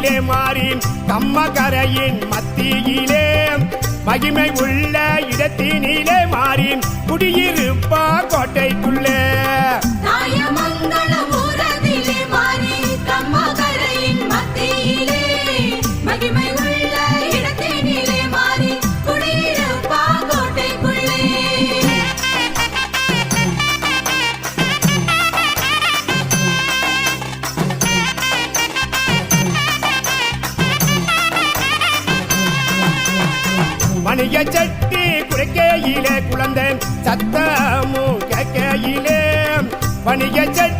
இடத்தினிலே மாறி கம்மகரையின் மத்தியிலே மகிமை உள்ள இடத்தினிலே மாறி குடியிருப்பா கோட்டைக்குள்ளே மணிய சட்டி குறைக்கையிலே குழந்தை சத்தமும் கேட்கையிலே மணிய சட்டி